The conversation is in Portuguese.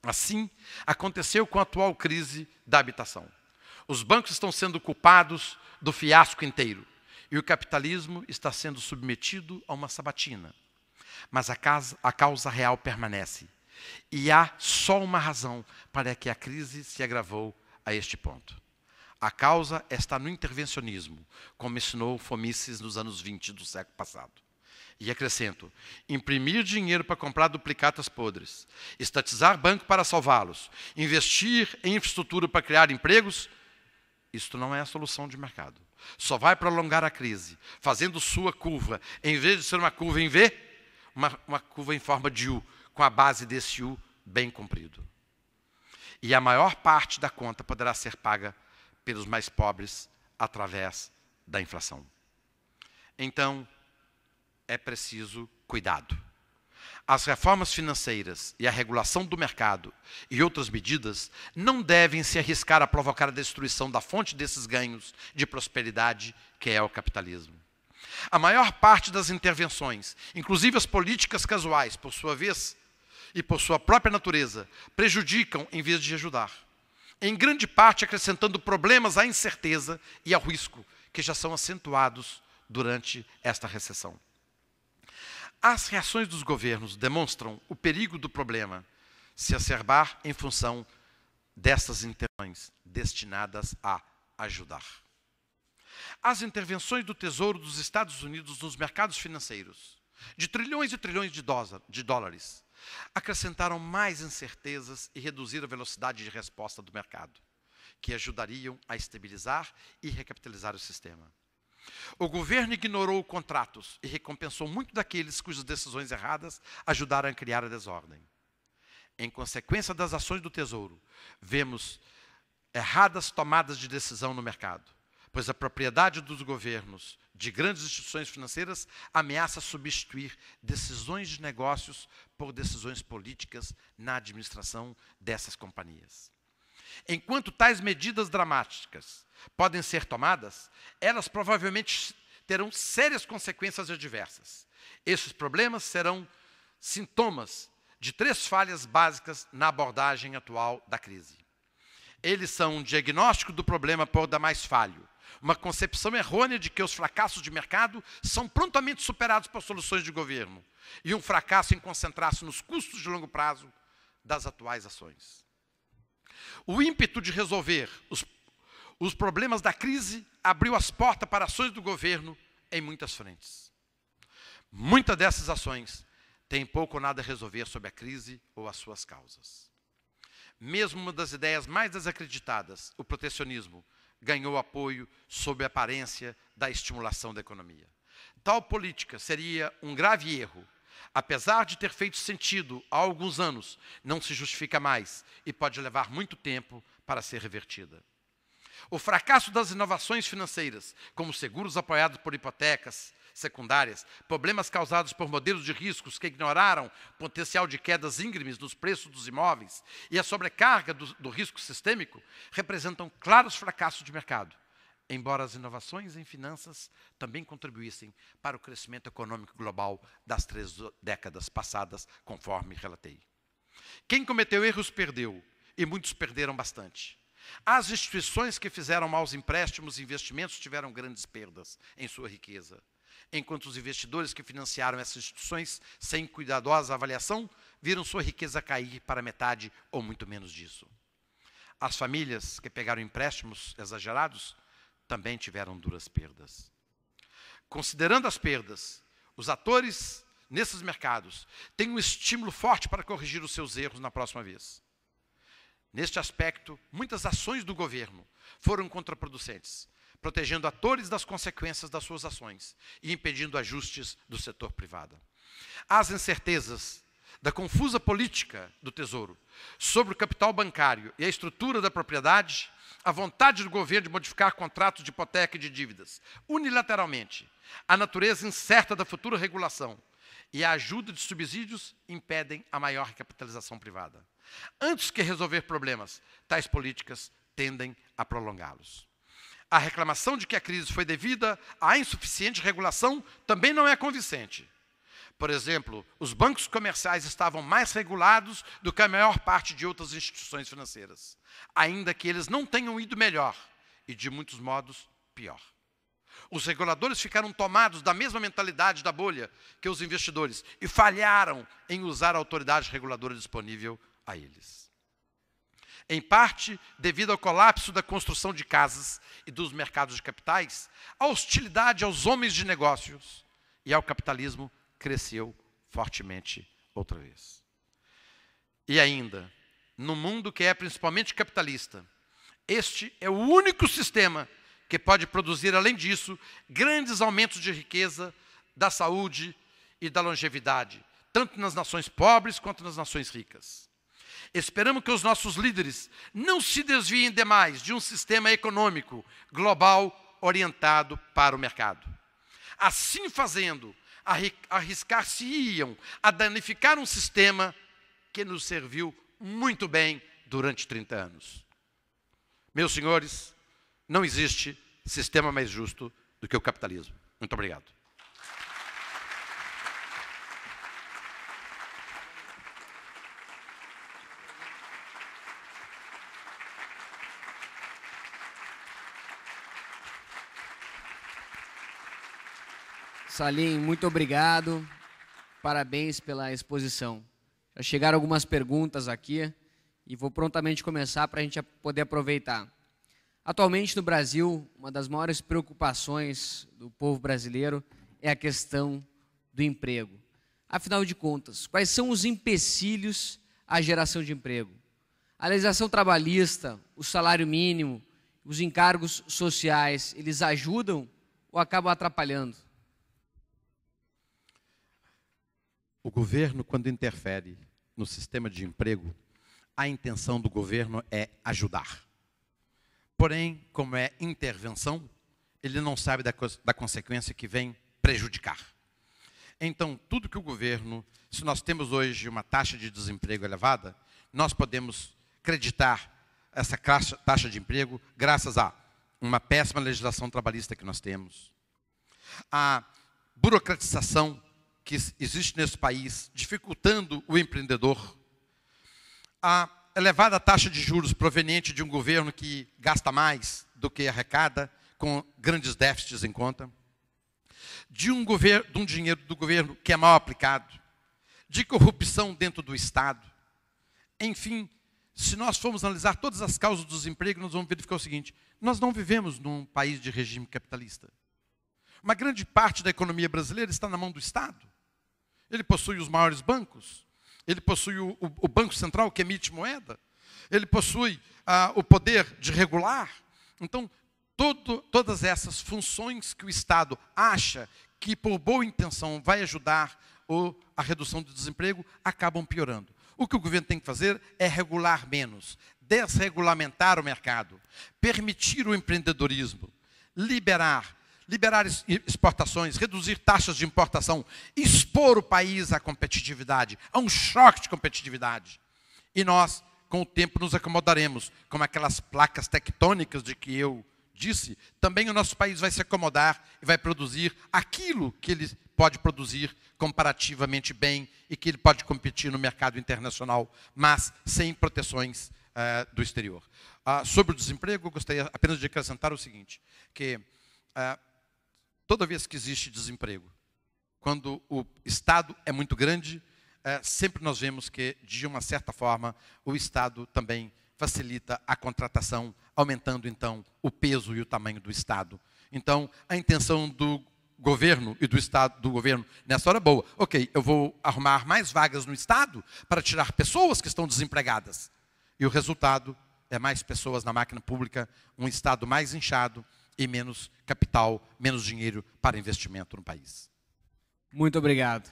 Assim, aconteceu com a atual crise da habitação. Os bancos estão sendo culpados do fiasco inteiro e o capitalismo está sendo submetido a uma sabatina. Mas a causa real permanece. E há só uma razão para que a crise se agravou a este ponto. A causa está no intervencionismo, como ensinou Fomices nos anos 20 do século passado. E acrescento, imprimir dinheiro para comprar duplicatas podres, estatizar banco para salvá-los, investir em infraestrutura para criar empregos, isto não é a solução de mercado. Só vai prolongar a crise, fazendo sua curva, em vez de ser uma curva em V, uma curva em forma de U, com a base desse U bem comprido. E a maior parte da conta poderá ser paga pelos mais pobres através da inflação. Então, é preciso cuidado. As reformas financeiras e a regulação do mercado e outras medidas não devem se arriscar a provocar a destruição da fonte desses ganhos de prosperidade que é o capitalismo. A maior parte das intervenções, inclusive as políticas casuais, por sua vez, e por sua própria natureza, prejudicam em vez de ajudar. Em grande parte acrescentando problemas à incerteza e ao risco, que já são acentuados durante esta recessão. As reações dos governos demonstram o perigo do problema se acerbar em função dessas intervenções destinadas a ajudar. As intervenções do Tesouro dos Estados Unidos nos mercados financeiros, de trilhões e trilhões de dólares, acrescentaram mais incertezas e reduziram a velocidade de resposta do mercado, que ajudariam a estabilizar e recapitalizar o sistema. O governo ignorou contratos e recompensou muito daqueles cujas decisões erradas ajudaram a criar a desordem. Em consequência das ações do Tesouro, vemos erradas tomadas de decisão no mercado, pois a propriedade dos governos de grandes instituições financeiras ameaça substituir decisões de negócios por decisões políticas na administração dessas companhias. Enquanto tais medidas dramáticas podem ser tomadas, elas provavelmente terão sérias consequências adversas. Esses problemas serão sintomas de 3 falhas básicas na abordagem atual da crise. Eles são um diagnóstico do problema por demais falho, uma concepção errônea de que os fracassos de mercado são prontamente superados por soluções de governo, e um fracasso em concentrar-se nos custos de longo prazo das atuais ações. O ímpeto de resolver os problemas da crise abriu as portas para ações do governo em muitas frentes. Muitas dessas ações têm pouco ou nada a resolver sobre a crise ou as suas causas. Mesmo uma das ideias mais desacreditadas, o protecionismo, ganhou apoio sob a aparência da estimulação da economia. Tal política seria um grave erro. Apesar de ter feito sentido há alguns anos, não se justifica mais e pode levar muito tempo para ser revertida. O fracasso das inovações financeiras, como seguros apoiados por hipotecas secundárias, problemas causados por modelos de riscos que ignoraram o potencial de quedas íngremes nos preços dos imóveis e a sobrecarga do risco sistêmico, representam claros fracassos de mercado, embora as inovações em finanças também contribuíssem para o crescimento econômico global das 3 décadas passadas, conforme relatei. Quem cometeu erros perdeu, e muitos perderam bastante. As instituições que fizeram maus empréstimos e investimentos tiveram grandes perdas em sua riqueza, enquanto os investidores que financiaram essas instituições sem cuidadosa avaliação viram sua riqueza cair para metade ou muito menos disso. As famílias que pegaram empréstimos exagerados também tiveram duras perdas. Considerando as perdas, os atores nesses mercados têm um estímulo forte para corrigir os seus erros na próxima vez. Neste aspecto, muitas ações do governo foram contraproducentes, protegendo atores das consequências das suas ações e impedindo ajustes do setor privado. As incertezas da confusa política do Tesouro sobre o capital bancário e a estrutura da propriedade, a vontade do governo de modificar contratos de hipoteca e de dívidas unilateralmente, a natureza incerta da futura regulação e a ajuda de subsídios impedem a maior recapitalização privada. Antes que resolver problemas, tais políticas tendem a prolongá-los. A reclamação de que a crise foi devida à insuficiente regulação também não é convincente. Por exemplo, os bancos comerciais estavam mais regulados do que a maior parte de outras instituições financeiras, ainda que eles não tenham ido melhor e, de muitos modos, pior. Os reguladores ficaram tomados da mesma mentalidade da bolha que os investidores e falharam em usar a autoridade reguladora disponível a eles. Em parte, devido ao colapso da construção de casas e dos mercados de capitais, a hostilidade aos homens de negócios e ao capitalismo cresceu fortemente outra vez. E ainda, no mundo que é principalmente capitalista, este é o único sistema que pode produzir, além disso, grandes aumentos de riqueza, da saúde e da longevidade, tanto nas nações pobres quanto nas nações ricas. Esperamos que os nossos líderes não se desviem demais de um sistema econômico global orientado para o mercado. Assim fazendo, arriscar-se-iam a danificar um sistema que nos serviu muito bem durante 30 anos. Meus senhores, não existe sistema mais justo do que o capitalismo. Muito obrigado. Salim, muito obrigado. Parabéns pela exposição. Já chegaram algumas perguntas aqui e vou prontamente começar para a gente poder aproveitar. Atualmente no Brasil, uma das maiores preocupações do povo brasileiro é a questão do emprego. Afinal de contas, quais são os empecilhos à geração de emprego? A legislação trabalhista, o salário mínimo, os encargos sociais, eles ajudam ou acabam atrapalhando? O governo, quando interfere no sistema de emprego, a intenção do governo é ajudar. Porém, como é intervenção, ele não sabe da consequência que vem prejudicar. Então, tudo que o governo, se nós temos hoje uma taxa de desemprego elevada, nós podemos creditar essa taxa de emprego graças a uma péssima legislação trabalhista que nós temos, a burocratização que existe nesse país, dificultando o empreendedor, a elevada taxa de juros proveniente de um governo que gasta mais do que arrecada, com grandes déficits em conta, de um dinheiro do governo que é mal aplicado, de corrupção dentro do Estado. Enfim, se nós formos analisar todas as causas do desemprego, nós vamos verificar o seguinte: nós não vivemos num país de regime capitalista. Uma grande parte da economia brasileira está na mão do Estado. Ele possui os maiores bancos, ele possui o Banco Central que emite moeda, ele possui o poder de regular. Então, todas essas funções que o Estado acha que, por boa intenção, vai ajudar a redução do desemprego, acabam piorando. O que o governo tem que fazer é regular menos, desregulamentar o mercado, permitir o empreendedorismo, liberar exportações, reduzir taxas de importação, expor o país à competitividade, a um choque de competitividade. E nós, com o tempo, nos acomodaremos, como aquelas placas tectônicas de que eu disse, também o nosso país vai se acomodar e vai produzir aquilo que ele pode produzir comparativamente bem e que ele pode competir no mercado internacional, mas sem proteções do exterior. Sobre o desemprego, eu gostaria apenas de acrescentar o seguinte, que toda vez que existe desemprego, quando o Estado é muito grande, sempre nós vemos que, de uma certa forma, o Estado também facilita a contratação, aumentando, então, o peso e o tamanho do Estado. Então, a intenção do governo e do Estado, do governo, nessa hora é boa. Ok, eu vou arrumar mais vagas no Estado para tirar pessoas que estão desempregadas. E o resultado é mais pessoas na máquina pública, um Estado mais inchado, e menos capital, menos dinheiro para investimento no país. Muito obrigado.